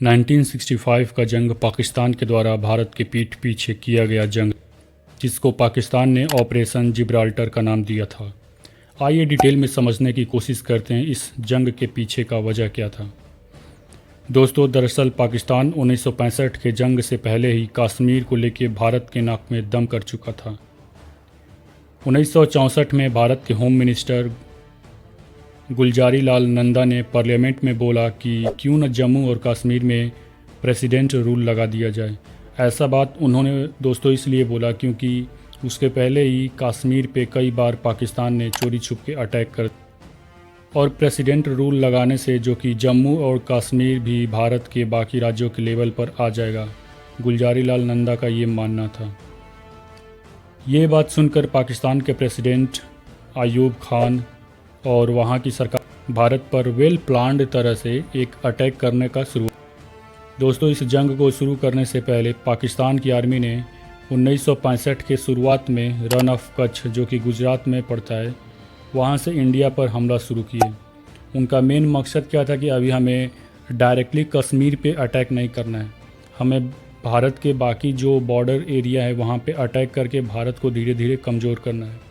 1965 का जंग पाकिस्तान के द्वारा भारत के पीठ पीछे किया गया जंग, जिसको पाकिस्तान ने ऑपरेशन जिब्राल्टर का नाम दिया था। आइए डिटेल में समझने की कोशिश करते हैं इस जंग के पीछे का वजह क्या था। दोस्तों, दरअसल पाकिस्तान 1965 के जंग से पहले ही कश्मीर को लेकर भारत के नाक में दम कर चुका था। 1964 में भारत के होम मिनिस्टर गुलजारी लाल नंदा ने पार्लियामेंट में बोला कि क्यों न जम्मू और कश्मीर में प्रेसिडेंट रूल लगा दिया जाए। ऐसा बात उन्होंने दोस्तों इसलिए बोला क्योंकि उसके पहले ही कश्मीर पे कई बार पाकिस्तान ने चोरी छुप के अटैक कर और प्रेसिडेंट रूल लगाने से जो कि जम्मू और कश्मीर भी भारत के बाकी राज्यों के लेवल पर आ जाएगा। गुलजारी लाल नंदा का ये मानना था। ये बात सुनकर पाकिस्तान के प्रेसिडेंट अयूब खान और वहाँ की सरकार भारत पर वेल प्लान्ड तरह से एक अटैक करने का शुरू। दोस्तों, इस जंग को शुरू करने से पहले पाकिस्तान की आर्मी ने 1965 के शुरुआत में रन ऑफ कच्छ, जो कि गुजरात में पड़ता है, वहाँ से इंडिया पर हमला शुरू किए। उनका मेन मकसद क्या था कि अभी हमें डायरेक्टली कश्मीर पे अटैक नहीं करना है, हमें भारत के बाकी जो बॉर्डर एरिया है वहाँ पे अटैक करके भारत को धीरे धीरे कमज़ोर करना है।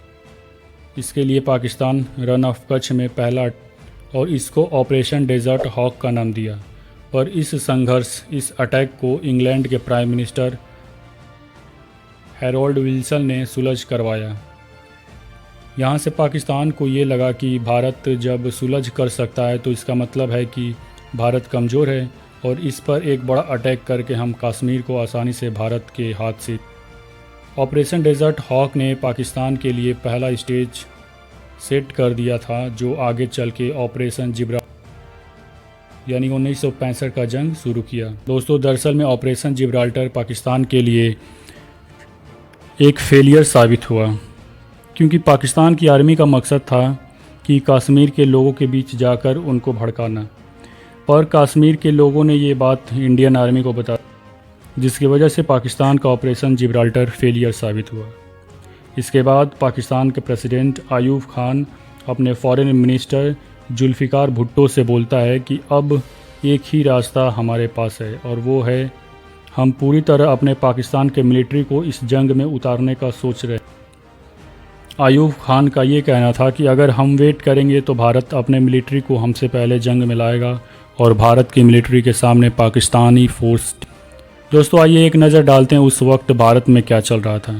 इसके लिए पाकिस्तान रन ऑफ कच्छ में पहला और इसको ऑपरेशन डेजर्ट हॉक का नाम दिया। पर इस संघर्ष, इस अटैक को इंग्लैंड के प्राइम मिनिस्टर हैरोल्ड विल्सन ने सुलझ करवाया। यहाँ से पाकिस्तान को ये लगा कि भारत जब सुलझ कर सकता है तो इसका मतलब है कि भारत कमज़ोर है और इस पर एक बड़ा अटैक करके हम कश्मीर को आसानी से भारत के हाथ से। ऑपरेशन डेजर्ट हॉक ने पाकिस्तान के लिए पहला स्टेज सेट कर दिया था, जो आगे चल के ऑपरेशन जिब्राल्टर यानी 1965 का जंग शुरू किया। दोस्तों, दरअसल में ऑपरेशन जिब्राल्टर पाकिस्तान के लिए एक फेलियर साबित हुआ, क्योंकि पाकिस्तान की आर्मी का मकसद था कि कश्मीर के लोगों के बीच जाकर उनको भड़काना। पर कश्मीर के लोगों ने ये बात इंडियन आर्मी को बता, जिसकी वजह से पाकिस्तान का ऑपरेशन जिब्राल्टर फेलियर साबित हुआ। इसके बाद पाकिस्तान के प्रेसिडेंट अयूब खान अपने फॉरेन मिनिस्टर जुल्फ़िकार भुट्टो से बोलता है कि अब एक ही रास्ता हमारे पास है और वो है हम पूरी तरह अपने पाकिस्तान के मिलिट्री को इस जंग में उतारने का सोच रहे। अयूब खान का ये कहना था कि अगर हम वेट करेंगे तो भारत अपने मिलिट्री को हमसे पहले जंग में लाएगा और भारत की मिलिट्री के सामने पाकिस्तानी फोर्स। दोस्तों, आइए एक नज़र डालते हैं उस वक्त भारत में क्या चल रहा था।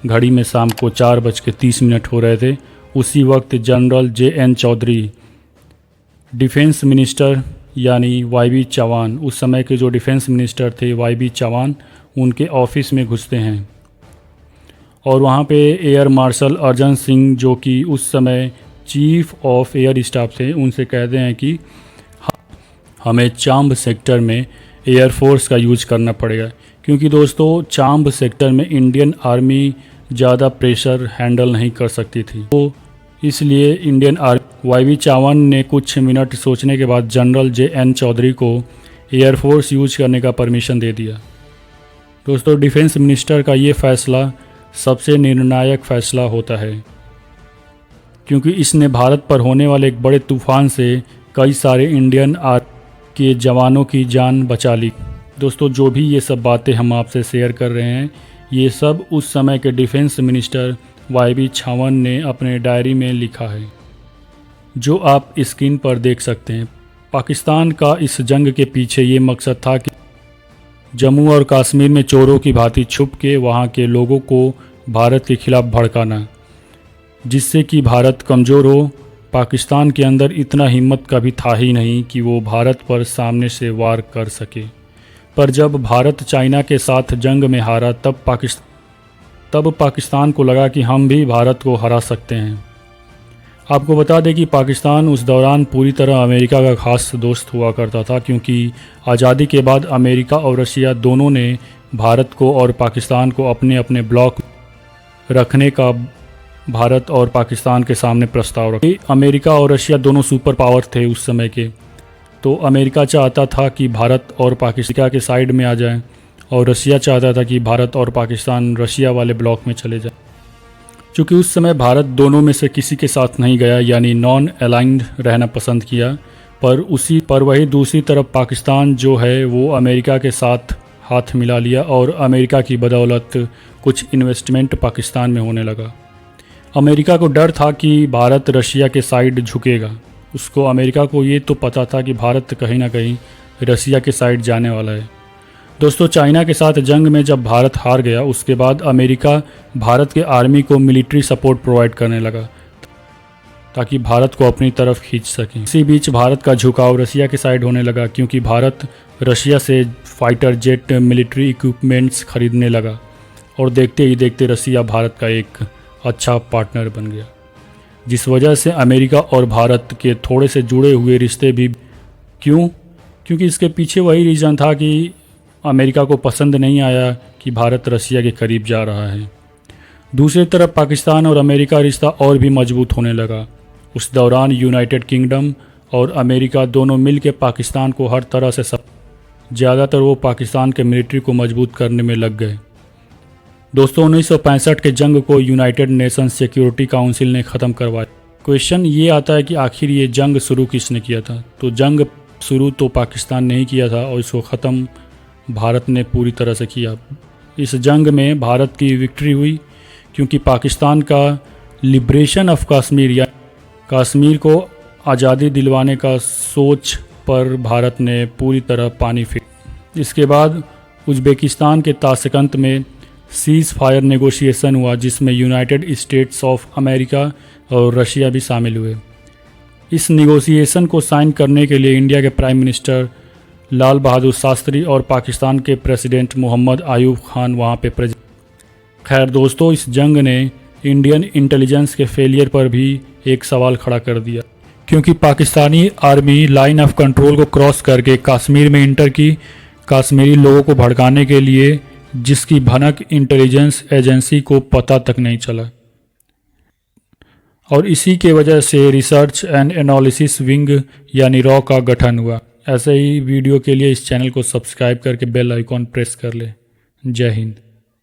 घड़ी में शाम को 4:30 हो रहे थे। उसी वक्त general JN Chaudhary, defence minister यानी YB चौहान, उस समय के जो डिफेंस मिनिस्टर थे YB चौहान, उनके ऑफिस में घुसते हैं और वहाँ पे एयर मार्शल अर्जन सिंह, जो कि उस समय चीफ ऑफ एयर स्टाफ थे, उनसे कहते हैं कि हमें चांब सेक्टर में एयरफोर्स का यूज करना पड़ेगा, क्योंकि दोस्तों चांब सेक्टर में इंडियन आर्मी ज़्यादा प्रेशर हैंडल नहीं कर सकती थी। तो इसलिए इंडियन आर्मी YB चौहान ने कुछ मिनट सोचने के बाद जनरल JN चौधरी को एयरफोर्स यूज करने का परमिशन दे दिया। दोस्तों, डिफेंस मिनिस्टर का ये फ़ैसला सबसे निर्णायक फ़ैसला होता है, क्योंकि इसने भारत पर होने वाले एक बड़े तूफान से कई सारे इंडियन आर्मी के जवानों की जान बचा ली। दोस्तों, जो भी ये सब बातें हम आपसे शेयर कर रहे हैं, ये सब उस समय के डिफेंस मिनिस्टर YB चौहान ने अपने डायरी में लिखा है, जो आप स्क्रीन पर देख सकते हैं। पाकिस्तान का इस जंग के पीछे ये मकसद था कि जम्मू और कश्मीर में चोरों की भांति छुप के वहाँ के लोगों को भारत के खिलाफ भड़काना, जिससे कि भारत कमज़ोर हो। पाकिस्तान के अंदर इतना हिम्मत कभी था ही नहीं कि वो भारत पर सामने से वार कर सके। पर जब भारत चाइना के साथ जंग में हारा, तब पाकिस्तान को लगा कि हम भी भारत को हरा सकते हैं। आपको बता दें कि पाकिस्तान उस दौरान पूरी तरह अमेरिका का खास दोस्त हुआ करता था, क्योंकि आज़ादी के बाद अमेरिका और रशिया दोनों ने भारत को और पाकिस्तान को अपने अपने ब्लॉक रखने का भारत और पाकिस्तान के सामने प्रस्ताव रखे। अमेरिका और रशिया दोनों सुपर पावर थे उस समय के, तो अमेरिका चाहता था कि भारत और पाकिस्तान के साइड में आ जाए और रशिया चाहता था कि भारत और पाकिस्तान रशिया वाले ब्लॉक में चले जाए। चूँकि उस समय भारत दोनों में से किसी के साथ नहीं गया, यानी नॉन अलाइंड रहना पसंद किया, पर वही दूसरी तरफ पाकिस्तान जो है वो अमेरिका के साथ हाथ मिला लिया और अमेरिका की बदौलत कुछ इन्वेस्टमेंट पाकिस्तान में होने लगा। अमेरिका को डर था कि भारत रशिया के साइड झुकेगा। उसको अमेरिका को ये तो पता था कि भारत कहीं ना कहीं रशिया के साइड जाने वाला है। दोस्तों, चाइना के साथ जंग में जब भारत हार गया उसके बाद अमेरिका भारत के आर्मी को मिलिट्री सपोर्ट प्रोवाइड करने लगा ताकि भारत को अपनी तरफ खींच सके। इसी बीच भारत का झुकाव रशिया के साइड होने लगा क्योंकि भारत रशिया से फाइटर जेट मिलिट्री इक्विपमेंट्स खरीदने लगा और देखते ही देखते रशिया भारत का एक अच्छा पार्टनर बन गया, जिस वजह से अमेरिका और भारत के थोड़े से जुड़े हुए रिश्ते भी क्योंकि इसके पीछे वही रीज़न था कि अमेरिका को पसंद नहीं आया कि भारत रशिया के करीब जा रहा है। दूसरी तरफ पाकिस्तान और अमेरिका रिश्ता और भी मजबूत होने लगा। उस दौरान यूनाइटेड किंगडम और अमेरिका दोनों मिल के पाकिस्तान को हर तरह से ज़्यादातर वो पाकिस्तान के मिलिट्री को मजबूत करने में लग गए। दोस्तों, 1965 के जंग को यूनाइटेड नेशंस सिक्योरिटी काउंसिल ने ख़त्म करवाया। क्वेश्चन ये आता है कि आखिर ये जंग शुरू किसने किया था? तो जंग शुरू तो पाकिस्तान ने ही किया था और इसको ख़त्म भारत ने पूरी तरह से किया। इस जंग में भारत की विक्ट्री हुई क्योंकि पाकिस्तान का लिब्रेशन ऑफ कश्मीर या कश्मीर को आज़ादी दिलवाने का सोच पर भारत ने पूरी तरह पानी फेंक। इसके बाद उज़्बेकिस्तान के ताशकंद में सीज़ फायर नेगोशिएशन हुआ जिसमें यूनाइटेड स्टेट्स ऑफ अमेरिका और रशिया भी शामिल हुए। इस नेगोशिएशन को साइन करने के लिए इंडिया के प्राइम मिनिस्टर लाल बहादुर शास्त्री और पाकिस्तान के प्रेसिडेंट मोहम्मद आयूब खान वहाँ पे खैर दोस्तों, इस जंग ने इंडियन इंटेलिजेंस के फेलियर पर भी एक सवाल खड़ा कर दिया क्योंकि Pakistani army line of control को क्रॉस करके कश्मीर में इंटर की कश्मीरी लोगों को भड़काने के लिए, जिसकी भनक इंटेलिजेंस एजेंसी को पता तक नहीं चला। और इसी के वजह से रिसर्च एंड एनालिसिस विंग यानी रॉ का गठन हुआ। ऐसे ही वीडियो के लिए इस चैनल को सब्सक्राइब करके बेल आइकॉन प्रेस कर ले। जय हिंद।